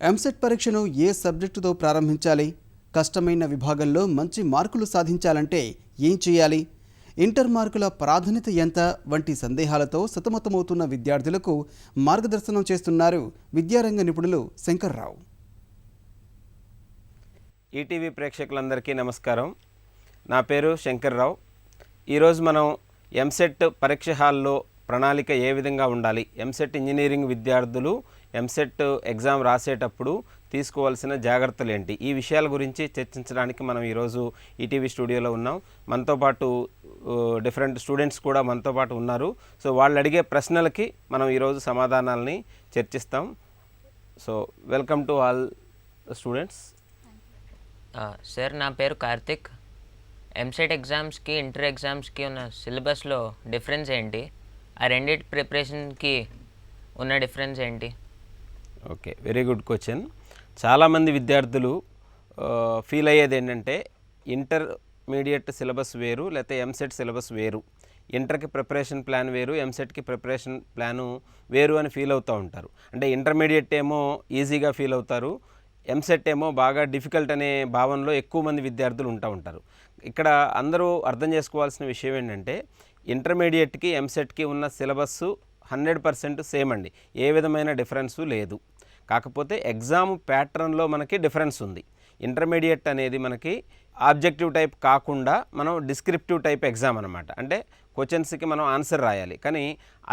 ఎంసెట్ పరీక్షను ఏ సబ్జెక్టుతో ప్రారంభించాలి? కష్టమైన విభాగంలో మంచి మార్కులు సాధించాలంటే ఏం చేయాలి? ఇంటర్ మార్కుల ప్రాధాన్యత ఎంత? వంటి సందేహాలతో సతమతమవుతున్న విద్యార్థులకు మార్గదర్శనం చేస్తున్నారు విద్యారంగ నిపుణులు శంకర్రావు. ఈటీవీ ప్రేక్షకులందరికీ నమస్కారం. నా పేరు శంకర్రావు. ఈరోజు మనం ఎంసెట్ పరీక్ష హాల్లో ప్రణాళిక ఏ విధంగా ఉండాలి, ఎంసెట్ ఇంజనీరింగ్ విద్యార్థులు ఎంసెట్ ఎగ్జామ్ రాసేటప్పుడు తీసుకోవాల్సిన జాగ్రత్తలు ఏంటి, ఈ విషయాల గురించి చర్చించడానికి మనం ఈరోజు ఈటీవీ స్టూడియోలో ఉన్నాం. మనతో పాటు డిఫరెంట్ స్టూడెంట్స్ కూడా మనతో పాటు ఉన్నారు. సో వాళ్ళు అడిగే ప్రశ్నలకి మనం ఈరోజు సమాధానాలని చర్చిస్తాం. So welcome to all students. Sir, నా పేరు కార్తిక్. ఎంసెట్ ఎగ్జామ్స్కి ఇంటర్ ఎగ్జామ్స్కి ఉన్న సిలబస్లో డిఫరెన్స్ ఏంటి? ఆ రెండింటి ప్రిపరేషన్కి ఉన్న డిఫరెన్స్ ఏంటి? Okay, very good question. చాలామంది విద్యార్థులు ఫీల్ అయ్యేది ఏంటంటే ఇంటర్మీడియట్ సిలబస్ వేరు, లేకపోతే ఎంసెట్ సిలబస్ వేరు, ఇంటర్కి ప్రిపరేషన్ ప్లాన్ వేరు, ఎంసెట్కి ప్రిపరేషన్ ప్లాను వేరు అని ఫీల్ అవుతూ ఉంటారు. అంటే ఇంటర్మీడియట్ ఏమో ఈజీగా ఫీల్ అవుతారు, ఎంసెట్ ఏమో బాగా డిఫికల్ట్ అనే భావనలో ఎక్కువ మంది విద్యార్థులు ఉంటూ ఉంటారు. ఇక్కడ అందరూ అర్థం చేసుకోవాల్సిన విషయం ఏంటంటే ఇంటర్మీడియట్కి ఎంసెట్కి ఉన్న సిలబస్సు 100% సేమ్ అండి, ఏ విధమైన డిఫరెన్సు లేదు. కాకపోతే ఎగ్జామ్ ప్యాటర్న్లో మనకి డిఫరెన్స్ ఉంది. ఇంటర్మీడియట్ అనేది మనకి ఆబ్జెక్టివ్ టైప్ కాకుండా మనం డిస్క్రిప్టివ్ టైప్ ఎగ్జామ్ అనమాట. అంటే క్వశ్చన్స్కి మనం ఆన్సర్ రాయాలి. కానీ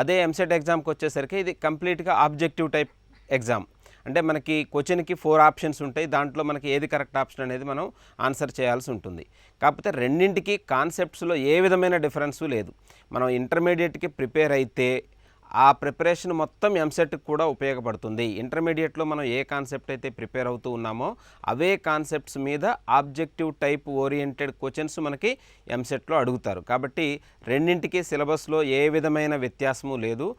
అదే ఎంసెట్ ఎగ్జామ్కి వచ్చేసరికి ఇది కంప్లీట్గా ఆబ్జెక్టివ్ టైప్ ఎగ్జామ్. అంటే మనకి క్వశ్చన్కి 4 ఆప్షన్స్ ఉంటాయి, దాంట్లో మనకి ఏది కరెక్ట్ ఆప్షన్ అనేది మనం ఆన్సర్ చేయాల్సి ఉంటుంది. కాకపోతే రెండింటికి కాన్సెప్ట్స్లో ఏ విధమైన డిఫరెన్సు లేదు. మనం ఇంటర్మీడియట్కి ప్రిపేర్ అయితే ఆ ప్రిపరేషన్ మొత్తం ఎంసెట్కి కూడా ఉపయోగపడుతుంది. ఇంటర్మీడియట్లో మనం ఏ కాన్సెప్ట్ అయితే ప్రిపేర్ అవుతూ ఉన్నామో అవే కాన్సెప్ట్స్ మీద ఆబ్జెక్టివ్ టైప్ ఓరియంటెడ్ క్వశ్చన్స్ మనకి ఎంసెట్లో అడుగుతారు. కాబట్టి రెండింటికి సిలబస్లో ఏ విధమైన వ్యత్యాసము లేదు.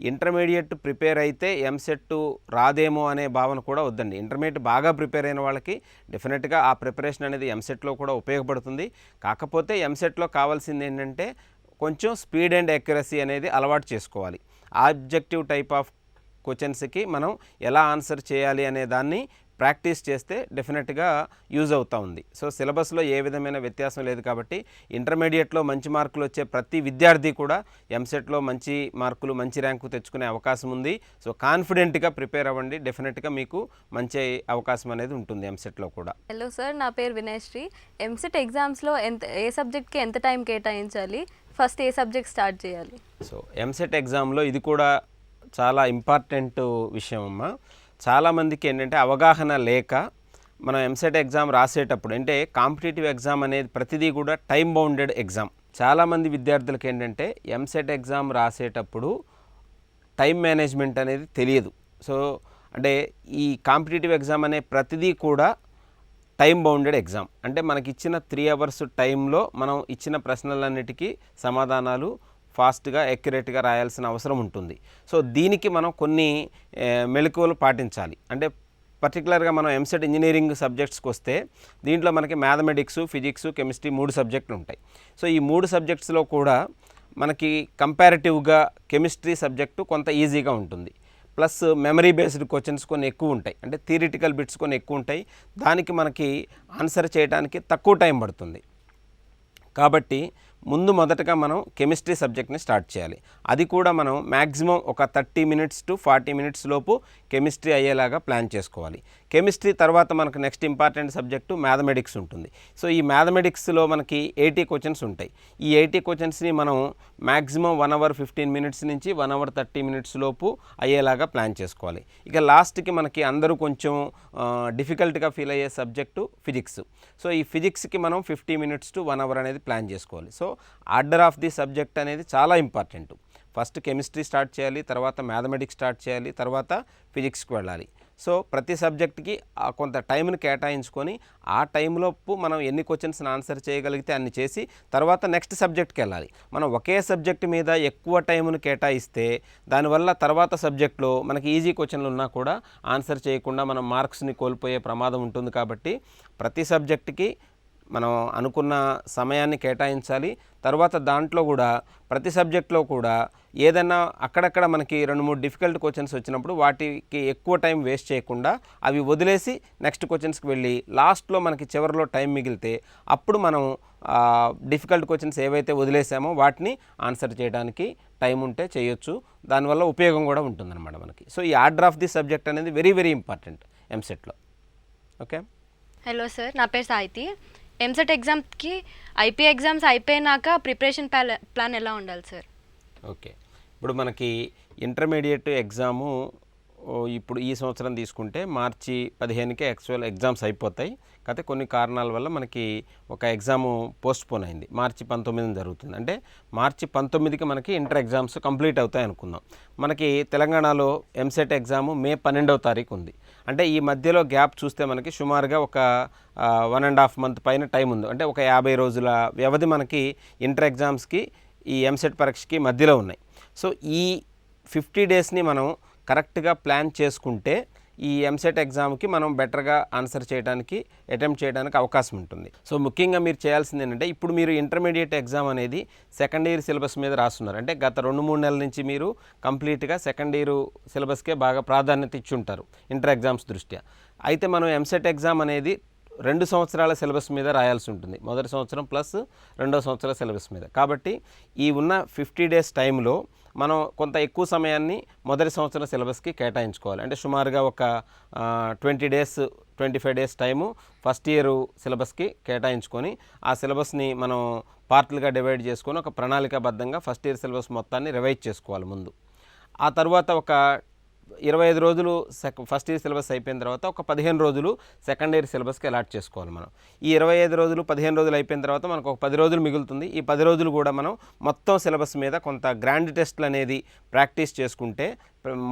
ఇంటర్మీడియట్ ప్రిపేర్ అయితే ఎంసెట్ రాదేమో అనే భావన కూడా వద్దండి. ఇంటర్మీడియట్ బాగా ప్రిపేర్ అయిన వాళ్ళకి డెఫినెట్గా ఆ ప్రిపరేషన్ అనేది ఎంసెట్లో కూడా ఉపయోగపడుతుంది. కాకపోతే ఎంసెట్లో కావాల్సింది ఏంటంటే కొంచెం స్పీడ్ అండ్ యాక్యురసీ అనేది అలవాటు చేసుకోవాలి. ఆబ్జెక్టివ్ టైప్ ఆఫ్ క్వశ్చన్స్కి మనం ఎలా ఆన్సర్ చేయాలి అనే దాన్ని ప్రాక్టీస్ చేస్తే డెఫినెట్గా యూజ్ అవుతూ ఉంది. సో సిలబస్లో ఏ విధమైన వ్యత్యాసం లేదు. కాబట్టి ఇంటర్మీడియట్లో మంచి మార్కులు వచ్చే ప్రతి విద్యార్థి కూడా ఎంసెట్లో మంచి మార్కులు, మంచి ర్యాంకు తెచ్చుకునే అవకాశం ఉంది. సో కాన్ఫిడెంట్గా ప్రిపేర్ అవ్వండి, డెఫినెట్గా మీకు మంచి అవకాశం అనేది ఉంటుంది ఎంసెట్లో కూడా. హలో సార్, నా పేరు వినయశ్రీ. ఎంసెట్ ఎగ్జామ్స్లో ఏ సబ్జెక్ట్కి ఎంత టైం కేటాయించాలి? ఫస్ట్ ఏ సబ్జెక్ట్ స్టార్ట్ చేయాలి? సో ఎంసెట్ ఎగ్జామ్లో ఇది కూడా చాలా ఇంపార్టెంట్ విషయం అమ్మా. చాలామందికి ఏంటంటే అవగాహన లేక మనం ఎంసెట్ ఎగ్జామ్ రాసేటప్పుడు, అంటే కాంపిటేటివ్ ఎగ్జామ్ అనేది ప్రతిదీ కూడా టైం బౌండెడ్ ఎగ్జామ్. చాలామంది విద్యార్థులకి ఏంటంటే ఎంసెట్ ఎగ్జామ్ రాసేటప్పుడు టైం మేనేజ్మెంట్ అనేది తెలియదు. సో అంటే ఈ కాంపిటేటివ్ ఎగ్జామ్ అనే ప్రతిదీ కూడా టైం బౌండెడ్ ఎగ్జామ్. అంటే మనకి ఇచ్చిన 3 అవర్స్ టైంలో మనం ఇచ్చిన ప్రశ్నలన్నిటికీ సమాధానాలు ఫాస్ట్గా యాక్యురేట్గా రాయాల్సిన అవసరం ఉంటుంది. సో దీనికి మనం కొన్ని మెళకువలు పాటించాలి. అంటే పర్టికులర్గా మనం ఎంసెట్ ఇంజనీరింగ్ సబ్జెక్ట్స్కి వస్తే దీంట్లో మనకి మ్యాథమెటిక్స్, ఫిజిక్స్, కెమిస్ట్రీ 3 సబ్జెక్టులు ఉంటాయి. సో ఈ 3 సబ్జెక్ట్స్లో కూడా మనకి కంపారిటివ్గా కెమిస్ట్రీ సబ్జెక్టు కొంత ఈజీగా ఉంటుంది. ప్లస్ మెమరీ బేస్డ్ క్వశ్చన్స్ కొన్ని ఎక్కువ ఉంటాయి, అంటే థియరిటికల్ బిట్స్ కొన్ని ఎక్కువ ఉంటాయి. దానికి మనకి ఆన్సర్ చేయడానికి తక్కువ టైం పడుతుంది. కాబట్టి మొదటగా మనం కెమిస్ట్రీ సబ్జెక్ట్ని స్టార్ట్ చేయాలి. అది కూడా మనం మ్యాక్సిమం ఒక 30 minutes to 40 minutes లోపు కెమిస్ట్రీ అయ్యేలాగా ప్లాన్ చేసుకోవాలి. కెమిస్ట్రీ తర్వాత మనకు నెక్స్ట్ ఇంపార్టెంట్ సబ్జెక్టు మ్యాథమెటిక్స్ ఉంటుంది. సో ఈ మ్యాథమెటిక్స్లో మనకి 80 క్వశ్చన్స్ ఉంటాయి. ఈ 80 క్వశ్చన్స్ని మనం మ్యాక్సిమం 1 hour 15 minutes నుంచి 1 hour 30 minutes లోపు అయ్యేలాగా ప్లాన్ చేసుకోవాలి. ఇక లాస్ట్కి మనకి అందరూ కొంచెం డిఫికల్ట్గా ఫీల్ అయ్యే సబ్జెక్టు ఫిజిక్స్. సో ఈ ఫిజిక్స్కి మనం 50 minutes to 1 hour అనేది ప్లాన్ చేసుకోవాలి. So order of the subject అనేది చాలా ఇంపార్టెంట్. ఫస్ట్ కెమిస్ట్రీ స్టార్ట్ చేయాలి, తర్వాత మ్యాథమెటిక్స్ స్టార్ట్ చేయాలి, తర్వాత ఫిజిక్స్కి వెళ్ళాలి. సో ప్రతి సబ్జెక్ట్కి కొంత టైంని కేటాయించుకొని ఆ టైంలోపు మనం ఎన్ని క్వశ్చన్స్ని ఆన్సర్ చేయగలిగితే అన్ని చేసి తర్వాత నెక్స్ట్ సబ్జెక్ట్కి వెళ్ళాలి. మనం ఒకే సబ్జెక్ట్ మీద ఎక్కువ టైంను కేటాయిస్తే దానివల్ల తర్వాత సబ్జెక్ట్లో మనకి ఈజీ క్వశ్చన్లు ఉన్నా కూడా ఆన్సర్ చేయకుండా మనం మార్క్స్ని కోల్పోయే ప్రమాదం ఉంటుంది. కాబట్టి ప్రతి సబ్జెక్ట్కి మనం అనుకున్న సమయాన్ని కేటాయించాలి. తర్వాత దాంట్లో కూడా ప్రతి సబ్జెక్ట్లో కూడా ఏదైనా అక్కడక్కడ మనకి 2-3 డిఫికల్ట్ క్వశ్చన్స్ వచ్చినప్పుడు వాటికి ఎక్కువ టైం వేస్ట్ చేయకుండా అవి వదిలేసి నెక్స్ట్ క్వశ్చన్స్కి వెళ్ళి లాస్ట్లో మనకి చివరిలో టైం మిగిలితే అప్పుడు మనం డిఫికల్ట్ క్వశ్చన్స్ ఏవైతే వదిలేసామో వాటిని ఆన్సర్ చేయడానికి టైం ఉంటే చేయొచ్చు. దానివల్ల ఉపయోగం కూడా ఉంటుందన్నమాట మనకి. సో ఈ ఆర్డర్ ఆఫ్ ది సబ్జెక్ట్ అనేది వెరీ వెరీ ఇంపార్టెంట్ ఎంసెట్లో. ఓకే. హలో సార్, నా పేరు సాహితి. ఎంసెట్ ఎగ్జామ్కి ఐపీ ఎగ్జామ్స్ అయిపోయినాక ప్రిపరేషన్ ప్లాన్ ఎలా ఉండాలి సార్? ఓకే. ఇప్పుడు మనకి ఇంటర్మీడియట్ ఎగ్జాము ఇప్పుడు ఈ సంవత్సరం తీసుకుంటే మార్చి 15కే యాక్చువల్ ఎగ్జామ్స్ అయిపోతాయి. కాకపోతే కొన్ని కారణాల వల్ల మనకి ఒక ఎగ్జాము పోస్ట్పోన్ అయింది. మార్చి 19 జరుగుతుంది. అంటే మార్చి 19కి మనకి ఇంటర్ ఎగ్జామ్స్ కంప్లీట్ అవుతాయి అనుకుందాం. మనకి తెలంగాణలో ఎంసెట్ ఎగ్జాము మే 12వ తారీఖు ఉంది. అంటే ఈ మధ్యలో గ్యాప్ చూస్తే మనకి సుమారుగా ఒక 1.5 మంత్ పైన టైం ఉంది. అంటే ఒక 50 రోజుల వ్యవధి మనకి ఇంటర్ ఎగ్జామ్స్కి ఈ ఎంసెట్ పరీక్షకి మధ్యలో ఉన్నాయి. సో ఈ 50 డేస్ని మనం కరెక్ట్గా ప్లాన్ చేసుకుంటే ఈ ఎంసెట్ ఎగ్జామ్కి మనం బెటర్గా ఆన్సర్ చేయడానికి అటెంప్ట్ చేయడానికి అవకాశం ఉంటుంది. సో ముఖ్యంగా మీరు చేయాల్సింది ఏంటంటే ఇప్పుడు మీరు ఇంటర్మీడియట్ ఎగ్జామ్ అనేది సెకండ్ ఇయర్ సిలబస్ మీద రాస్తున్నారు. అంటే గత 2-3 నెలల నుంచి మీరు కంప్లీట్గా సెకండ్ ఇయర్ సిలబస్కే బాగా ప్రాధాన్యత ఇచ్చి ఉంటారు ఇంటర్ ఎగ్జామ్స్ దృష్ట్యా. అయితే మనం ఎంసెట్ ఎగ్జామ్ అనేది 2 సంవత్సరాల సిలబస్ మీద రాయాల్సి ఉంటుంది. మొదటి సంవత్సరం ప్లస్ 2వ సంవత్సరాల సిలబస్ మీద. కాబట్టి ఈ ఉన్న 50 డేస్ టైంలో మనం కొంత ఎక్కువ సమయాన్ని మొదటి సంవత్సరం సిలబస్కి కేటాయించుకోవాలి. అంటే సుమారుగా ఒక 20 days 25 days time first year సిలబస్కి కేటాయించుకొని ఆ సిలబస్ని మనం పార్ట్లుగా డివైడ్ చేసుకొని ఒక ప్రణాళికాబద్ధంగా ఫస్ట్ ఇయర్ సిలబస్ మొత్తాన్ని రివైజ్ చేసుకోవాలి ముందు. ఆ తర్వాత ఒక 25 రోజులు ఫస్ట్ ఇయర్ సిలబస్ అయిపోయిన తర్వాత ఒక 15 రోజులు సెకండ్ ఇయర్ సిలబస్కి అలాట్ చేసుకోవాలి మనం. ఈ 25 రోజులు 15 రోజులు అయిపోయిన తర్వాత మనకు ఒక 10 రోజులు మిగులుతుంది. ఈ 10 రోజులు కూడా మనం మొత్తం సిలబస్ మీద కొంత గ్రాండ్ టెస్ట్లు అనేది ప్రాక్టీస్ చేసుకుంటే,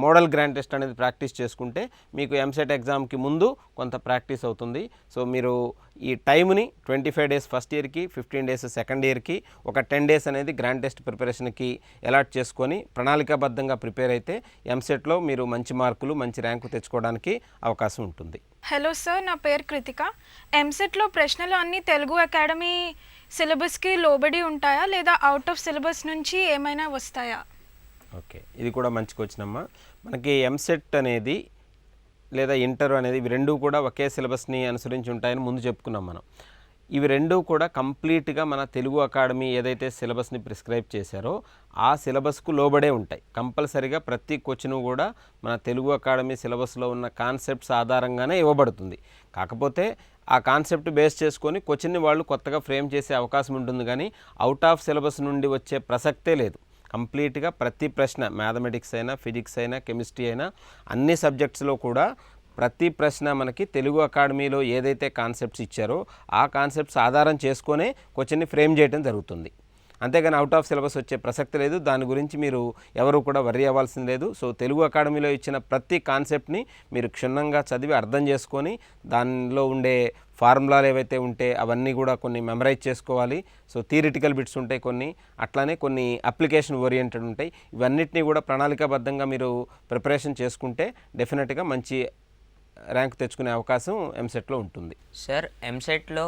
మోడల్ గ్రాండ్ టెస్ట్ అనేది ప్రాక్టీస్ చేసుకుంటే మీకు ఎంసెట్ ఎగ్జామ్కి ముందు కొంత ప్రాక్టీస్ అవుతుంది. సో మీరు ఈ టైంని 25 డేస్ ఫస్ట్ ఇయర్కి, 15 డేస్ సెకండ్ ఇయర్కి, ఒక 10 డేస్ అనేది గ్రాండ్ టెస్ట్ ప్రిపరేషన్కి అలాట్ చేసుకొని ప్రణాళికాబద్ధంగా ప్రిపేర్ అయితే ఎంసెట్లో మీరు మంచి మార్కులు మంచి ర్యాంకు తెచ్చుకోవడానికి అవకాశం ఉంటుంది. హలో సార్, నా పేరు కృతిక. ఎంసెట్లో ప్రశ్నలు అన్నీ తెలుగు అకాడమీ సిలబస్కి లోబడి ఉంటాయా లేదా అవుట్ ఆఫ్ సిలబస్ నుంచి ఏమైనా వస్తాయా? ఓకే, ఇది కూడా మంచి క్వశ్చన్ అమ్మా. మనకి ఎంసెట్ అనేది లేదా ఇంటర్ అనేది ఇవి రెండూ కూడా ఒకే సిలబస్ని అనుసరించి ఉంటాయని ముందు చెప్పుకున్నాం మనం. ఇవి రెండూ కూడా కంప్లీట్గా మన తెలుగు అకాడమీ ఏదైతే సిలబస్ని ప్రిస్క్రైబ్ చేశారో ఆ సిలబస్కు లోబడే ఉంటాయి. కంపల్సరీగా ప్రతి క్వశ్చన్ కూడా మన తెలుగు అకాడమీ సిలబస్లో ఉన్న కాన్సెప్ట్స్ ఆధారంగానే ఇవ్వబడుతుంది. కాకపోతే ఆ కాన్సెప్ట్ బేస్ చేసుకొని క్వశ్చన్ని వాళ్ళు కొత్తగా ఫ్రేమ్ చేసే అవకాశం ఉంటుంది. కానీ అవుట్ ఆఫ్ సిలబస్ నుండి వచ్చే ప్రసక్తే లేదు. కంప్లీట్గా ప్రతి ప్రశ్న మ్యాథమెటిక్స్ అయినా, ఫిజిక్స్ అయినా, కెమిస్ట్రీ అయినా అన్ని సబ్జెక్ట్స్లో కూడా ప్రతి ప్రశ్న మనకి తెలుగు అకాడమీలో ఏదైతే కాన్సెప్ట్స్ ఇచ్చారో ఆ కాన్సెప్ట్స్ ఆధారం చేసుకొనే క్వశ్చన్ని ఫ్రేమ్ చేయడం జరుగుతుంది. అంతేగాని అవుట్ ఆఫ్ సిలబస్ వచ్చే ప్రసక్తి లేదు. దాని గురించి మీరు ఎవరు కూడా వర్రీ అవ్వాల్సింది లేదు. సో తెలుగు అకాడమీలో ఇచ్చిన ప్రతి కాన్సెప్ట్ని మీరు క్షుణ్ణంగా చదివి అర్థం చేసుకొని దానిలో ఉండే ఫార్ములాలు ఏవైతే ఉంటే అవన్నీ కూడా కొన్ని మెమరైజ్ చేసుకోవాలి. సో థియరిటికల్ బిట్స్ ఉంటాయి కొన్ని, అట్లానే కొన్ని అప్లికేషన్ ఓరియంటెడ్ ఉంటాయి. ఇవన్నిటినీ కూడా ప్రణాళికాబద్ధంగా మీరు ప్రిపరేషన్ చేసుకుంటే డెఫినెట్గా మంచి ర్యాంక్ తెచ్చుకునే అవకాశం ఎంసెట్లో ఉంటుంది. సార్, ఎంసెట్లో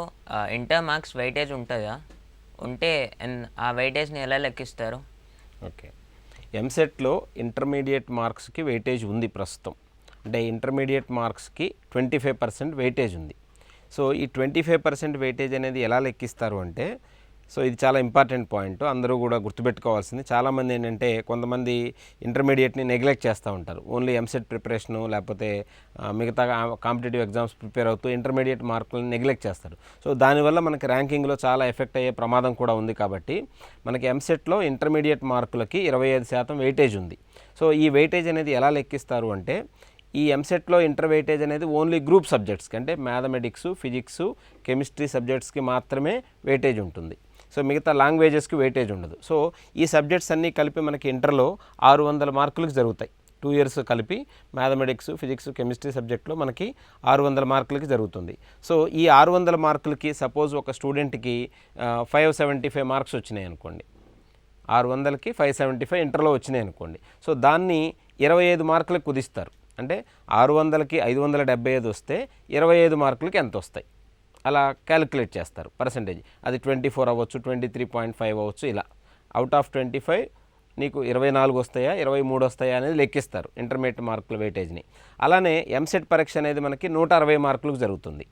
ఇంటర్ మార్క్స్ వెయిటేజ్ ఉంటుందా? ఉంటే ఆ వెయిటేజ్ని ఎలా లెక్కిస్తారు? ఓకే, ఎంసెట్లో ఇంటర్మీడియట్ మార్క్స్కి వెయిటేజ్ ఉంది ప్రస్తుతం. అంటే ఇంటర్మీడియట్ మార్క్స్కి 25% వెయిటేజ్ ఉంది. సో ఈ 25% వెయిటేజ్ అనేది ఎలా లెక్కిస్తారు అంటే, సో ఇది చాలా ఇంపార్టెంట్ పాయింట్, అందరూ కూడా గుర్తుపెట్టుకోవాల్సింది. చాలామంది ఏంటంటే కొంతమంది ఇంటర్మీడియట్ని నెగ్లెక్ట్ చేస్తూ ఉంటారు. ఓన్లీ ఎంసెట్ ప్రిపరేషను లేకపోతే మిగతా కాంపిటేటివ్ ఎగ్జామ్స్ ప్రిపేర్ అవుతూ ఇంటర్మీడియట్ మార్కులను నెగ్లెక్ట్ చేస్తారు. సో దానివల్ల మనకి ర్యాంకింగ్లో చాలా ఎఫెక్ట్ అయ్యే ప్రమాదం కూడా ఉంది. కాబట్టి మనకి ఎంసెట్లో ఇంటర్మీడియట్ మార్కులకి 25% వెయిటేజ్ ఉంది. సో ఈ వెయిటేజ్ అనేది ఎలా లెక్కిస్తారు అంటే, ఈ ఎంసెట్లో ఇంటర్ వెయిటేజ్ అనేది ఓన్లీ గ్రూప్ సబ్జెక్ట్స్కి, అంటే మ్యాథమెటిక్స్, ఫిజిక్స్, కెమిస్ట్రీ సబ్జెక్ట్స్కి మాత్రమే వెయిటేజ్ ఉంటుంది. సో మిగతా లాంగ్వేజెస్కి వెయిటేజ్ ఉండదు. సో ఈ సబ్జెక్ట్స్ అన్నీ కలిపి మనకి ఇంటర్లో 600 మార్కులకు జరుగుతాయి. 2 ఇయర్స్ కలిపి మ్యాథమెటిక్స్, ఫిజిక్స్, కెమిస్ట్రీ సబ్జెక్ట్లో మనకి 600 మార్కులకి జరుగుతుంది. సో ఈ 600 మార్కులకి సపోజ్ ఒక స్టూడెంట్కి 575 మార్క్స్ వచ్చినాయి అనుకోండి, 600కి 575 ఇంటర్లో వచ్చినాయి అనుకోండి. సో దాన్ని 25 మార్కులకు కుదిస్తారు. అంటే 600కి 575 వస్తే 25 మార్కులకి ఎంత వస్తాయి అలా క్యాలిక్యులేట్ చేస్తారు పర్సంటేజ్. అది 24 అవ్వచ్చు, 23.5 అవ్వచ్చు. ఇలా అవుట్ ఆఫ్ 25 నీకు 24 వస్తాయా 23 వస్తాయా అనేది లెక్కిస్తారు ఇంటర్మీడియట్ మార్కుల వెయిటేజ్ని. అలానే ఎంసెట్ పరీక్ష అనేది మనకి 160 మార్కులకు జరుగుతుంది.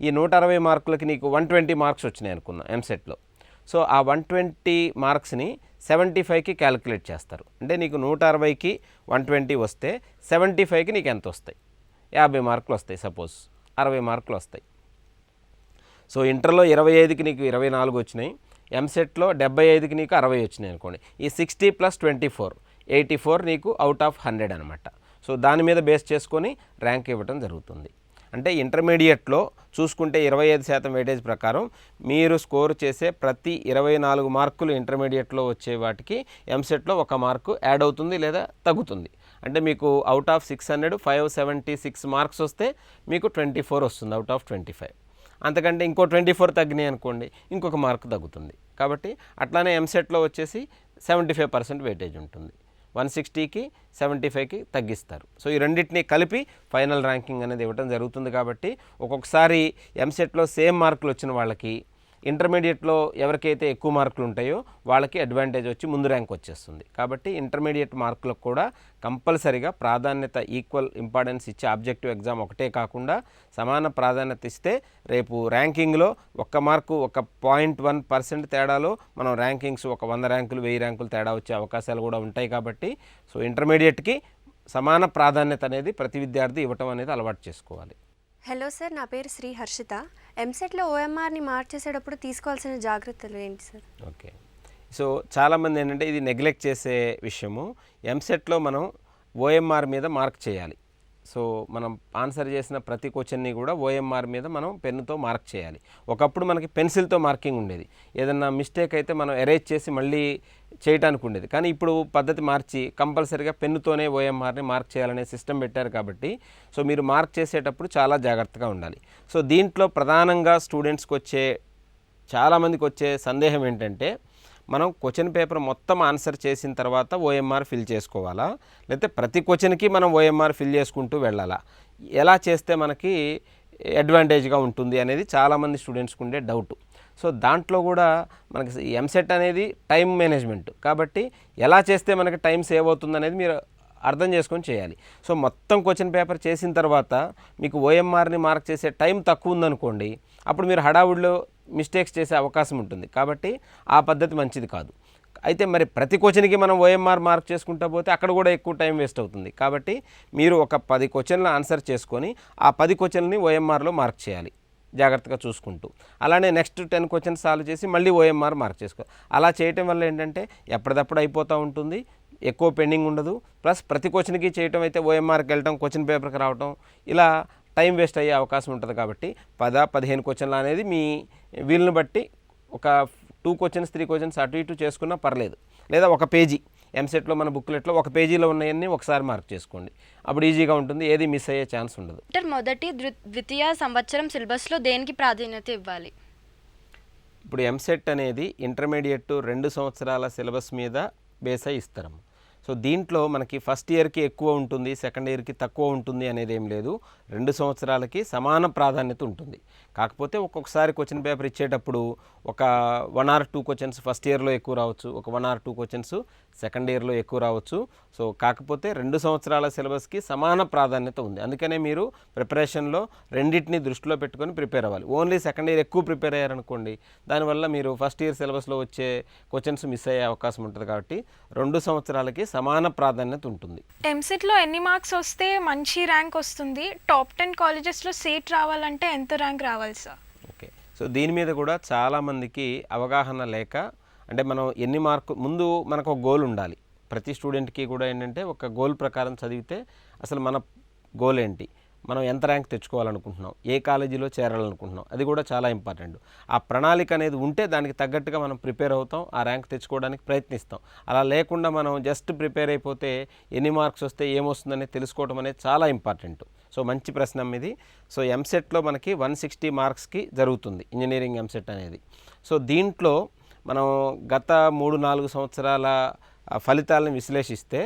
ఈ 160 మార్కులకి నీకు 120 మార్క్స్ వచ్చినాయి అనుకున్నాం ఎంసెట్లో. సో ఆ 120 మార్క్స్ని 75కి క్యాలిక్యులేట్ చేస్తారు. అంటే నీకు 160కి 120 వస్తే 75కి నీకు ఎంత వస్తాయి? 50 మార్కులు వస్తాయి. సపోజ్ 60 మార్కులు వస్తాయి. సో ఇంటర్లో 25కి నీకు 24 వచ్చినాయి, ఎంసెట్లో 75కి నీకు 60 వచ్చినాయి అనుకోండి. ఈ 60 + 24 84 నీకు అవుట్ ఆఫ్ 100 అనమాట. సో దాని మీద బేస్ చేసుకొని ర్యాంక్ ఇవ్వడం జరుగుతుంది. అంటే ఇంటర్మీడియట్లో చూసుకుంటే 25% వెయిటేజ్ ప్రకారం మీరు స్కోర్ చేసే ప్రతి 24 మార్కులు ఇంటర్మీడియట్లో వచ్చే వాటికి ఎంసెట్లో 1 మార్కు యాడ్ అవుతుంది లేదా తగ్గుతుంది. అంటే మీకు అవుట్ ఆఫ్ 600 576 మార్క్స్ వస్తే మీకు 24 వస్తుంది అవుట్ ఆఫ్ 25. అంతకంటే ఇంకో 24 తగ్గినాయి అనుకోండి, ఇంకొక మార్కు తగ్గుతుంది. కాబట్టి అట్లానే ఎంసెట్లో వచ్చేసి 75% వెయిటేజ్ ఉంటుంది. 160కి 75కి తగ్గిస్తారు. సో ఈ రెండింటినీ కలిపి ఫైనల్ ర్యాంకింగ్ అనేది ఇవ్వడం జరుగుతుంది. కాబట్టి ఒక్కొక్కసారి ఎంసెట్లో సేమ్ మార్కులు వచ్చిన వాళ్ళకి ఇంటర్మీడియట్లో ఎవరికైతే ఎక్కువ మార్కులు ఉంటాయో వాళ్ళకి అడ్వాంటేజ్ వచ్చి ముందు ర్యాంక్ వచ్చేస్తుంది. కాబట్టి ఇంటర్మీడియట్ మార్కులకు కూడా కంపల్సరీగా ప్రాధాన్యత, ఈక్వల్ ఇంపార్టెన్స్ ఇచ్చే ఆబ్జెక్టివ్ ఎగ్జామ్ ఒకటే కాకుండా సమాన ప్రాధాన్యత ఇస్తే రేపు ర్యాంకింగ్లో 1 మార్కు 1.1% తేడాలో మనం ర్యాంకింగ్స్ 100 ర్యాంకులు 1000 ర్యాంకులు తేడా వచ్చే అవకాశాలు కూడా ఉంటాయి. కాబట్టి సో ఇంటర్మీడియట్కి సమాన ప్రాధాన్యత అనేది ప్రతి విద్యార్థి ఇవ్వటం అనేది అలవాటు చేసుకోవాలి. హలో సార్, నా పేరు శ్రీ హర్షిత. ఎంసెట్లో ఓఎంఆర్ని మార్చేసేటప్పుడు తీసుకోవాల్సిన జాగ్రత్తలు ఏంటి సార్? ఓకే. సో చాలామంది ఏంటంటే ఇది నెగ్లెక్ట్ చేసే విషయము. ఎంసెట్లో మనం ఓఎంఆర్ మీద మార్క్ చేయాలి. సో మనం ఆన్సర్ చేసిన ప్రతి క్వశ్చన్ని కూడా ఓఎంఆర్ మీద మనం పెన్నుతో మార్క్ చేయాలి. ఒకప్పుడు మనకి పెన్సిల్తో మార్కింగ్ ఉండేది. ఏదన్నా మిస్టేక్ అయితే మనం ఎరేజ్ చేసి మళ్ళీ చేయడానికి ఉండేది. కానీ ఇప్పుడు పద్ధతి మార్చి కంపల్సరీగా పెన్నుతోనే ఓఎంఆర్ని మార్క్ చేయాలనే సిస్టమ్ పెట్టారు. కాబట్టి సో మీరు మార్క్ చేసేటప్పుడు చాలా జాగ్రత్తగా ఉండాలి. సో దీంట్లో ప్రధానంగా స్టూడెంట్స్కి చాలామందికి వచ్చే సందేహం ఏంటంటే మనం క్వశ్చన్ పేపర్ మొత్తం ఆన్సర్ చేసిన తర్వాత ఓఎంఆర్ ఫిల్ చేసుకోవాలా, లేకపోతే ప్రతి క్వశ్చన్కి మనం ఓఎంఆర్ ఫిల్ చేసుకుంటూ వెళ్ళాలా, ఎలా చేస్తే మనకి అడ్వాంటేజ్గా ఉంటుంది అనేది చాలామంది స్టూడెంట్స్కి ఉండే డౌట్. సో దాంట్లో కూడా మనకి ఎంసెట్ అనేది టైం మేనేజ్మెంట్. కాబట్టి ఎలా చేస్తే మనకి టైం సేవ్ అవుతుంది అనేది మీరు అర్థం చేసుకొని చేయాలి. సో మొత్తం క్వశ్చన్ పేపర్ చేసిన తర్వాత మీకు ఓఎంఆర్ని మార్క్ చేసే టైం తక్కువ ఉందనుకోండి, అప్పుడు మీరు హడావుడిలో మిస్టేక్స్ చేసే అవకాశం ఉంటుంది. కాబట్టి ఆ పద్ధతి మంచిది కాదు. అయితే మరి ప్రతి క్వశ్చన్కి మనం ఓఎంఆర్ మార్క్ చేసుకుంటా పోతే అక్కడ కూడా ఎక్కువ టైం వేస్ట్ అవుతుంది. కాబట్టి మీరు ఒక 10 క్వశ్చన్లు ఆన్సర్ చేసుకొని ఆ 10 క్వశ్చన్లని ఓఎంఆర్లో మార్క్ చేయాలి జాగ్రత్తగా చూసుకుంటూ. అలానే నెక్స్ట్ 10 క్వశ్చన్స్ సాల్వ్ చేసి మళ్ళీ ఓఎంఆర్ మార్క్ చేసుకోవాలి. అలా చేయటం వల్ల ఏంటంటే ఎప్పటికప్పుడు అయిపోతూ ఉంటుంది, ఎక్కువ పెండింగ్ ఉండదు. ప్లస్ ప్రతి క్వశ్చన్కి చేయటం అయితే ఓఎంఆర్కి వెళ్ళటం, క్వశ్చన్ పేపర్కి రావటం, ఇలా టైం వేస్ట్ అయ్యే అవకాశం ఉంటుంది. కాబట్టి 10-15 క్వశ్చన్లు అనేది మీ వీలుని బట్టి ఒక 2 క్వశ్చన్స్ 3 క్వశ్చన్స్ అటు ఇటు చేసుకున్నా పర్లేదు. లేదా ఒక పేజీ ఎంసెట్లో మన బుక్లెట్లో 1 పేజీలో ఉన్నాయన్నీ ఒకసారి మార్క్ చేసుకోండి. అప్పుడు ఈజీగా ఉంటుంది, ఏది మిస్ అయ్యే ఛాన్స్ ఉండదు. మొదటి ద్వితీయ సంవత్సరం సిలబస్లో దేనికి ప్రాధాన్యత ఇవ్వాలి? ఇప్పుడు ఎంసెట్ అనేది ఇంటర్మీడియట్ 2 సంవత్సరాల సిలబస్ మీద బేస్ అయి ఇస్తారమ్మ. సో దీంట్లో మనకి ఫస్ట్ ఇయర్కి ఎక్కువ ఉంటుంది, సెకండ్ ఇయర్కి తక్కువ ఉంటుంది అనేది ఏం లేదు. 2 సంవత్సరాలకి సమాన ప్రాధాన్యత ఉంటుంది. కాకపోతే ఒక్కొక్కసారి క్వశ్చన్ పేపర్ ఇచ్చేటప్పుడు ఒక 1 or 2 క్వశ్చన్స్ ఫస్ట్ ఇయర్లో ఎక్కువ రావచ్చు, ఒక 1 or 2 క్వశ్చన్స్ సెకండ్ ఇయర్లో ఎక్కువ రావచ్చు. సో కాకపోతే 2 సంవత్సరాల సిలబస్కి సమాన ప్రాధాన్యత ఉంది. అందుకనే మీరు ప్రిపరేషన్లో రెండింటిని దృష్టిలో పెట్టుకొని ప్రిపేర్ అవ్వాలి. ఓన్లీ సెకండ్ ఇయర్ ఎక్కువ ప్రిపేర్ అయ్యారనుకోండి, దానివల్ల మీరు ఫస్ట్ ఇయర్ సిలబస్లో వచ్చే క్వశ్చన్స్ మిస్ అయ్యే అవకాశం ఉంటుంది. కాబట్టి 2 సంవత్సరాలకి సమాన ప్రాధాన్యత ఉంటుంది. ఎంసెట్లో ఎన్ని మార్క్స్ వస్తే మంచి ర్యాంక్ వస్తుంది? టాప్ 10 కాలేజెస్లో సీట్ రావాలంటే ఎంత ర్యాంక్ రావాలి సార్? ఓకే. సో దీని మీద కూడా చాలామందికి అవగాహన లేక, అంటే మనం ఎన్ని మార్కు ముందు మనకు ఒక గోల్ ఉండాలి. ప్రతి స్టూడెంట్కి కూడా ఏంటంటే ఒక గోల్ ప్రకారం చదివితే అసలు మన గోల్ ఏంటి, మనం ఎంత ర్యాంక్ తెచ్చుకోవాలనుకుంటున్నాం, ఏ కాలేజీలో చేరాలనుకుంటున్నాం, అది కూడా చాలా ఇంపార్టెంట్. ఆ ప్రణాళిక అనేది ఉంటే దానికి తగ్గట్టుగా మనం ప్రిపేర్ అవుతాం, ఆ ర్యాంక్ తెచ్చుకోవడానికి ప్రయత్నిస్తాం. అలా లేకుండా మనం జస్ట్ ప్రిపేర్ అయిపోతే ఎన్ని మార్క్స్ వస్తే ఏమొస్తుందనేది తెలుసుకోవడం అనేది చాలా ఇంపార్టెంట్. సో మంచి ప్రశ్న ఇది. సో ఎంసెట్లో మనకి 160 మార్క్స్కి జరుగుతుంది ఇంజనీరింగ్ ఎంసెట్ అనేది. సో దీంట్లో మనం గత 3-4 సంవత్సరాల ఫలితాలను విశ్లేషిస్తే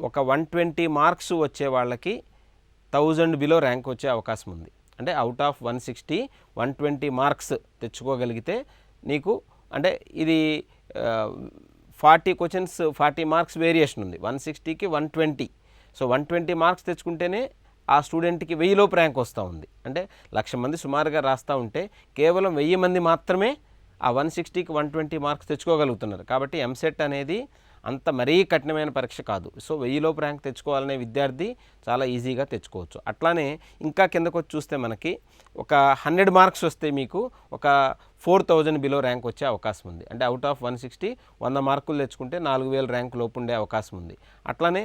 ఒక 120 మార్క్స్ వచ్చే వాళ్ళకి 1000 బిలో ర్యాంక్ వచ్చే అవకాశం ఉంది. అంటే అవుట్ ఆఫ్ 160 120 మార్క్స్ తెచ్చుకోగలిగితే నీకు అంటే ఇది 40 క్వశ్చన్స్ 40 మార్క్స్ వేరియేషన్ ఉంది, 160కి 120. సో 120 మార్క్స్ తెచ్చుకుంటేనే ఆ స్టూడెంట్కి 1000 లోపు ర్యాంక్ వస్తూ ఉంది. అంటే 1,00,000 మంది సుమారుగా రాస్తూ ఉంటే కేవలం 1000 మంది మాత్రమే ఆ 160కి 120 మార్క్స్ తెచ్చుకోగలుగుతున్నారు. కాబట్టి ఎంసెట్ అనేది అంత మరీ కఠినమైన పరీక్ష కాదు. సో 1000 లోపు ర్యాంక్ తెచ్చుకోవాలనే విద్యార్థి చాలా ఈజీగా తెచ్చుకోవచ్చు. అట్లానే ఇంకా కిందకు వచ్చి చూస్తే మనకి ఒక 100 మార్క్స్ వస్తే మీకు ఒక 4000 బిలో ర్యాంక్ వచ్చే అవకాశం ఉంది. అంటే అవుట్ ఆఫ్ 160 100 మార్కులు తెచ్చుకుంటే 4000 ర్యాంక్ లోపు ఉండే అవకాశం ఉంది. అట్లానే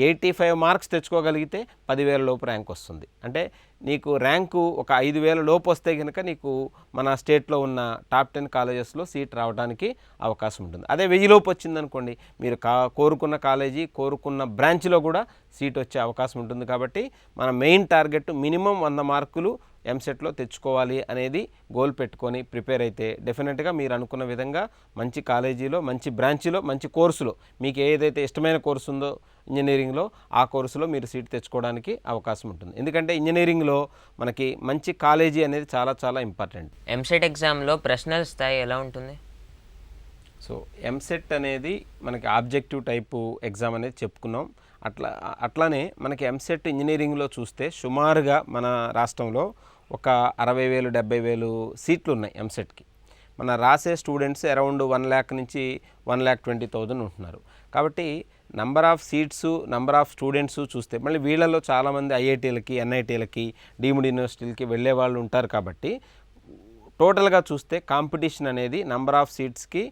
85 మార్క్స్ తెచ్చుకోగలిగితే 10,000 లోపు ర్యాంక్ వస్తుంది. అంటే నీకు ర్యాంకు ఒక 5,000 లోపు వస్తే కనుక నీకు మన స్టేట్లో ఉన్న టాప్ 10 కాలేజెస్లో సీట్ రావడానికి అవకాశం ఉంటుంది. అదే 1000 లోపు వచ్చిందనుకోండి, మీరు కోరుకున్న కాలేజీ కోరుకున్న బ్రాంచ్లో కూడా సీట్ వచ్చే అవకాశం ఉంటుంది. కాబట్టి మన మెయిన్ టార్గెట్ మినిమం 100 మార్కులు ఎంసెట్లో తెచ్చుకోవాలి అనేది గోల్ పెట్టుకొని ప్రిపేర్ అయితే డెఫినెట్గా మీరు అనుకున్న విధంగా మంచి కాలేజీలో మంచి బ్రాంచ్లో మంచి కోర్సులో మీకు ఏదైతే ఇష్టమైన కోర్సు ఉందో ఇంజనీరింగ్లో ఆ కోర్సులో మీరు సీట్ తెచ్చుకోవడానికి అవకాశం ఉంటుంది. ఎందుకంటే ఇంజనీరింగ్లో మనకి మంచి కాలేజీ అనేది చాలా చాలా ఇంపార్టెంట్. ఎంసెట్ ఎగ్జామ్లో ప్రశ్నల స్థాయి ఎలా ఉంటుంది? సో ఎంసెట్ అనేది మనకి ఆబ్జెక్టివ్ టైపు ఎగ్జామ్ అనేది చెప్పుకున్నాం. అట్లానే మనకి ఎంసెట్ ఇంజనీరింగ్లో చూస్తే సుమారుగా మన రాష్ట్రంలో ఒక 60,000 70,000 సీట్లు ఉన్నాయి ఎంసెట్కి. మన రాసే స్టూడెంట్స్ అరౌండ్ 1 lakh నుంచి 1,20,000 ఉంటున్నారు. కాబట్టి number of seats number of students చూస్తే మళ్ళీ వీళ్ళలో చాలామంది ఐఐటీలకి ఎన్ఐటీలకి డీమ్డ్ యూనివర్సిటీలకి వెళ్ళే వాళ్ళు ఉంటారు. కాబట్టి టోటల్గా చూస్తే కాంపిటీషన్ అనేది నంబర్ ఆఫ్ సీట్స్కి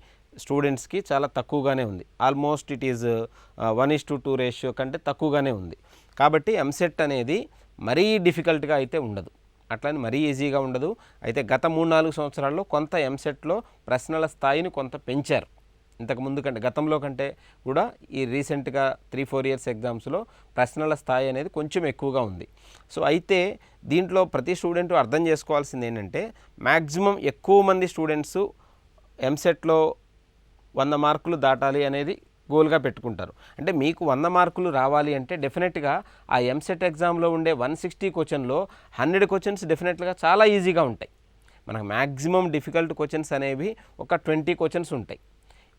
స్టూడెంట్స్కి చాలా తక్కువగానే ఉంది. ఆల్మోస్ట్ ఇట్ ఈజ్ 1:2 రేషియో కంటే తక్కువగానే ఉంది. కాబట్టి ఎంసెట్ అనేది మరీ డిఫికల్ట్గా అయితే ఉండదు, అట్లని మరీ ఈజీగా ఉండదు. అయితే గత 3-4 సంవత్సరాల్లో కొంత ఎంసెట్లో ప్రశ్నల స్థాయిని కొంత పెంచారు. ఇంతకుముందు కంటే గతంలో కంటే కూడా ఈ రీసెంట్గా 3-4 ఇయర్స్ ఎగ్జామ్స్లో ప్రశ్నల స్థాయి అనేది కొంచెం ఎక్కువగా ఉంది. సో అయితే దీంట్లో ప్రతి స్టూడెంట్ అర్థం చేసుకోవాల్సింది ఏంటంటే మ్యాక్సిమం ఎక్కువ మంది స్టూడెంట్స్ ఎంసెట్లో 100 మార్కులు దాటాలి అనేది గోల్గా పెట్టుకుంటారు. అంటే మీకు 100 మార్కులు రావాలి అంటే డెఫినెట్గా ఆ ఎంసెట్ ఎగ్జామ్లో ఉండే 160 క్వశ్చన్లో 100 క్వశ్చన్స్ డెఫినెట్గా చాలా ఈజీగా ఉంటాయి. మనకు మ్యాక్సిమం డిఫికల్ట్ క్వశ్చన్స్ అనేవి ఒక 20 క్వశ్చన్స్ ఉంటాయి.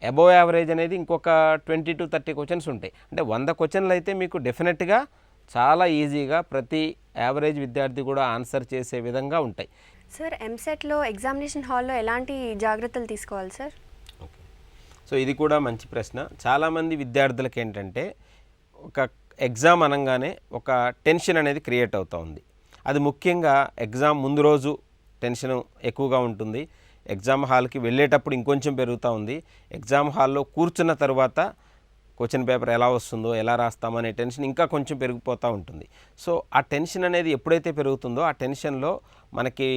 అబోవ్ యావరేజ్ అనేది ఇంకొక 20 to 30 క్వశ్చన్స్ ఉంటాయి. అంటే 100 క్వశ్చన్లు అయితే మీకు డెఫినెట్గా చాలా ఈజీగా ప్రతి యావరేజ్ విద్యార్థి కూడా ఆన్సర్ చేసే విధంగా ఉంటాయి. సార్ ఎంసెట్లో ఎగ్జామినేషన్ హాల్లో ఎలాంటి జాగ్రత్తలు తీసుకోవాలి సార్? సో ఇది కూడా మంచి ప్రశ్న. చాలామంది విద్యార్థులకు ఏంటంటే ఒక ఎగ్జామ్ అనగానే ఒక టెన్షన్ అనేది క్రియేట్ అవుతూ ఉంది. అది ముఖ్యంగా ఎగ్జామ్ ముందు రోజు టెన్షన్ ఎక్కువగా ఉంటుంది. ఎగ్జామ్ హాల్కి వెళ్ళేటప్పుడు ఇంకొంచెం పెరుగుతూ ఉంది. ఎగ్జామ్ హాల్లో కూర్చున్న తర్వాత క్వశ్చన్ పేపర్ ఎలా వస్తుందో ఎలా రాస్తామనే టెన్షన్ ఇంకా కొంచెం పెరిగిపోతూ ఉంటుంది. సో ఆ టెన్షన్ అనేది ఎప్పుడైతే పెరుగుతుందో ఆ టెన్షన్లో మనకి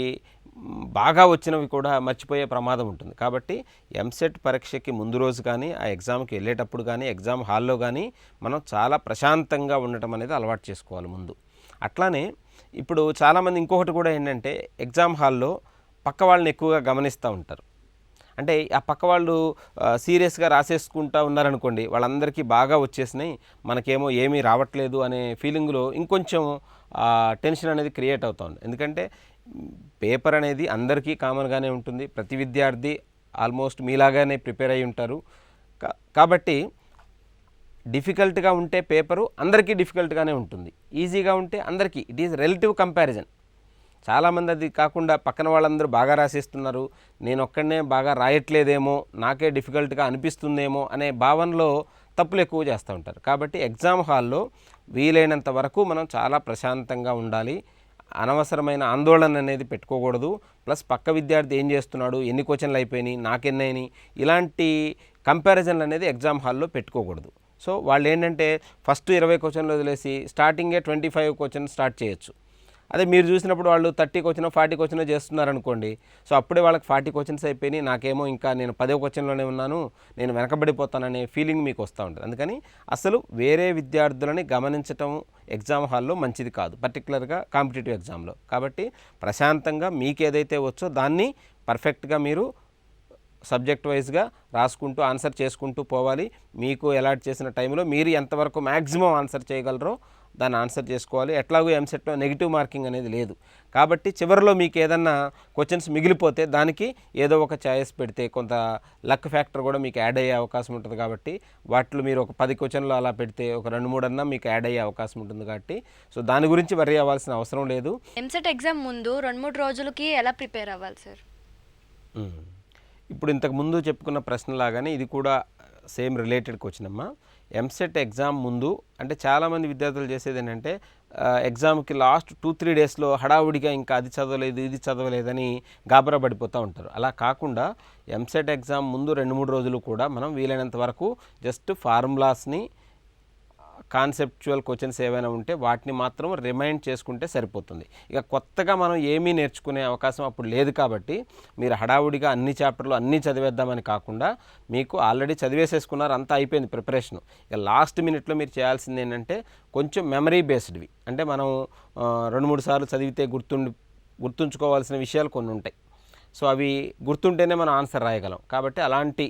బాగా వచ్చినవి కూడా మర్చిపోయే ప్రమాదం ఉంటుంది. కాబట్టి ఎంసెట్ పరీక్షకి ముందు రోజు కానీ ఆ ఎగ్జామ్కి వెళ్ళేటప్పుడు కానీ ఎగ్జామ్ హాల్లో కానీ మనం చాలా ప్రశాంతంగా ఉండటం అనేది అలవాటు చేసుకోవాలి ముందు. అట్లానే ఇప్పుడు చాలామంది ఇంకొకటి కూడా ఏంటంటే ఎగ్జామ్ హాల్లో పక్క వాళ్ళని ఎక్కువగా గమనిస్తూ ఉంటారు. అంటే ఆ పక్క వాళ్ళు సీరియస్గా రాసేసుకుంటూ ఉన్నారనుకోండి, వాళ్ళందరికీ బాగా వచ్చేసినాయి, మనకేమో ఏమీ రావట్లేదు అనే ఫీలింగ్లో ఇంకొంచెం టెన్షన్ అనేది క్రియేట్ అవుతూ ఉంది. ఎందుకంటే పేపర్ అనేది అందరికీ కామన్గానే ఉంటుంది. ప్రతి విద్యార్థి ఆల్మోస్ట్ మీలాగానే ప్రిపేర్ అయి ఉంటారు. కాబట్టి డిఫికల్ట్గా ఉంటే పేపరు అందరికీ డిఫికల్ట్గానే ఉంటుంది, ఈజీగా ఉంటే అందరికీ. It is relative comparison. చాలామంది అది కాకుండా పక్కన వాళ్ళందరూ బాగా రాసేస్తున్నారు, నేను ఒక్కడనే బాగా రాయట్లేదేమో, నాకే డిఫికల్ట్గా అనిపిస్తుందేమో అనే భావనలో తప్పులు ఎక్కువ చేస్తూ ఉంటారు. కాబట్టి ఎగ్జామ్ హాల్లో వీలైనంత వరకు మనం చాలా ప్రశాంతంగా ఉండాలి. అనవసరమైన ఆందోళన అనేది పెట్టుకోకూడదు. ప్లస్ పక్క విద్యార్థి ఏం చేస్తున్నాడు, ఎన్ని క్వశ్చన్లు అయిపోయినాయి, నాకెన్నైనాయి, ఇలాంటి కంపారిజన్లు అనేది ఎగ్జామ్ హాల్లో పెట్టుకోకూడదు. సో వాళ్ళు ఏంటంటే ఫస్ట్ 20 క్వశ్చన్లు వదిలేసి స్టార్టింగే 25 క్వశ్చన్ స్టార్ట్ చేయొచ్చు. అదే మీరు చూసినప్పుడు వాళ్ళు 30 క్వశ్చన్ 40 క్వశ్చన్ చేస్తున్నారనుకోండి, సో అప్పుడే వాళ్ళకి 40 క్వశ్చన్స్ అయిపోయినాయి, నాకేమో ఇంకా నేను 10వ క్వశ్చన్లోనే ఉన్నాను, నేను వెనకబడిపోతాననే ఫీలింగ్ మీకు వస్తూ ఉంటుంది. అందుకని అసలు వేరే విద్యార్థులని గమనించటం ఎగ్జామ్ హాల్లో మంచిది కాదు, పర్టికులర్గా కాంపిటేటివ్ ఎగ్జామ్లో. కాబట్టి ప్రశాంతంగా మీకు ఏదైతే వచ్చో దాన్ని పర్ఫెక్ట్గా మీరు సబ్జెక్ట్ వైజ్గా రాసుకుంటూ ఆన్సర్ చేసుకుంటూ పోవాలి. మీకు అలాట్ చేసిన టైంలో మీరు ఎంతవరకు మ్యాక్సిమం ఆన్సర్ చేయగలరో దాన్ని ఆన్సర్ చేసుకోవాలి. ఎట్లాగో ఎంసెట్లో నెగిటివ్ మార్కింగ్ అనేది లేదు కాబట్టి చివరిలో మీకు ఏదన్నా క్వశ్చన్స్ మిగిలిపోతే దానికి ఏదో ఒక ఛాయిస్ పెడితే కొంత లక్ ఫ్యాక్టర్ కూడా మీకు యాడ్ అయ్యే అవకాశం ఉంటుంది కాబట్టి వాటిలో మీరు ఒక 10 క్వశ్చన్లు అలా పెడితే ఒక 2-3 అన్నా మీకు యాడ్ అయ్యే అవకాశం ఉంటుంది కాబట్టి సో దాని గురించి వరి అవ్వాల్సిన అవసరం లేదు. ఎంసెట్ ఎగ్జామ్ ముందు 2-3 రోజులకి ఎలా ప్రిపేర్ అవ్వాలి సార్? ఇప్పుడు ఇంతకు ముందు చెప్పుకున్న ప్రశ్నలాగానే ఇది కూడా సేమ్ రిలేటెడ్ క్వశ్చన్ అమ్మా. ఎంసెట్ ఎగ్జామ్ ముందు అంటే చాలామంది విద్యార్థులు చేసేది ఏంటంటే ఎగ్జామ్కి లాస్ట్ 2-3 డేస్లో హడావుడిగా ఇంకా అది చదవలేదు ఇది చదవలేదని గాబరా పడిపోతూ ఉంటారు. అలా కాకుండా ఎంసెట్ ఎగ్జామ్ ముందు 2-3 రోజులు కూడా మనం వీలైనంత వరకు జస్ట్ ఫార్ములాస్ని కాన్సెప్చువల్ క్వశ్చన్స్ ఏవైనా ఉంటే వాటిని మాత్రం రిమైండ్ చేసుకుంటే సరిపోతుంది. ఇక కొత్తగా మనం ఏమీ నేర్చుకునే అవకాశం అప్పుడు లేదు కాబట్టి మీరు హడావుడిగా అన్ని చాప్టర్లు అన్నీ చదివేద్దామని కాకుండా మీకు ఆల్రెడీ చదివేసేసుకున్నారు, అంతా అయిపోయింది ప్రిపరేషను. ఇక లాస్ట్ మినిట్లో మీరు చేయాల్సింది ఏంటంటే కొంచెం మెమరీ బేస్డ్వి, అంటే మనం 2-3 సార్లు చదివితే గుర్తుంచుకోవాల్సిన విషయాలు కొన్ని ఉంటాయి. సో అవి గుర్తుంటేనే మనం ఆన్సర్ రాయగలం కాబట్టి అలాంటి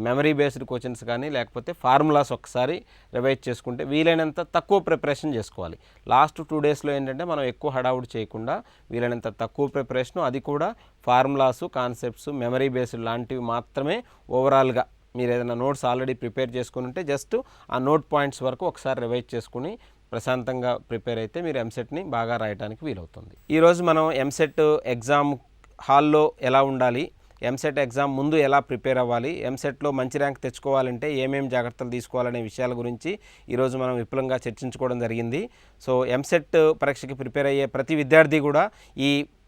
మెమరీ బేస్డ్ క్వశ్చన్స్ కానీ లేకపోతే ఫార్ములాస్ ఒకసారి రివైజ్ చేసుకుంటే వీలైనంత తక్కువ ప్రిపరేషన్ చేసుకోవాలి. లాస్ట్ 2 డేస్లో ఏంటంటే మనం ఎక్కువ హడావుడి చేయకుండా వీలైనంత తక్కువ ప్రిపరేషను, అది కూడా ఫార్ములాసు కాన్సెప్ట్స్ మెమరీ బేస్డ్ లాంటివి మాత్రమే. ఓవరాల్గా మీరు ఏదైనా నోట్స్ ఆల్రెడీ ప్రిపేర్ చేసుకుని ఉంటే జస్ట్ ఆ నోట్ పాయింట్స్ వరకు ఒకసారి రివైజ్ చేసుకుని ప్రశాంతంగా ప్రిపేర్ అయితే మీరు ఎంసెట్ని బాగా రాయడానికి వీలవుతుంది. ఈరోజు మనం ఎంసెట్ ఎగ్జామ్ హాల్లో ఎలా ఉండాలి, ఎంసెట్ ఎగ్జామ్ ముందు ఎలా ప్రిపేర్ అవ్వాలి, ఎంసెట్లో మంచి ర్యాంక్ తెచ్చుకోవాలంటే ఏమేమి జాగ్రత్తలు తీసుకోవాలనే విషయాల గురించి ఈరోజు మనం విపులంగా చర్చించుకోవడం జరిగింది. సో ఎంసెట్ పరీక్షకి ప్రిపేర్ అయ్యే ప్రతి విద్యార్థి కూడా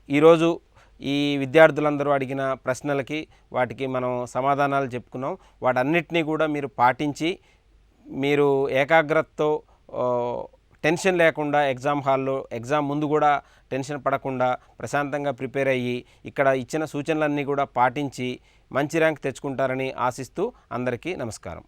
ఈరోజు ఈ విద్యార్థులందరూ అడిగిన ప్రశ్నలకి వాటికి మనం సమాధానాలు చెప్పుకున్నాం. వాటన్నిటినీ కూడా మీరు పాటించి మీరు ఏకాగ్రతతో టెన్షన్ లేకుండా ఎగ్జామ్ హాల్లో ఎగ్జామ్ ముందు కూడా టెన్షన్ పడకుండా ప్రశాంతంగా ప్రిపేర్ అయ్యి ఇక్కడ ఇచ్చిన సూచనలన్నీ కూడా పాటించి మంచి ర్యాంక్ తెచ్చుకుంటారని ఆశిస్తూ అందరికీ నమస్కారం.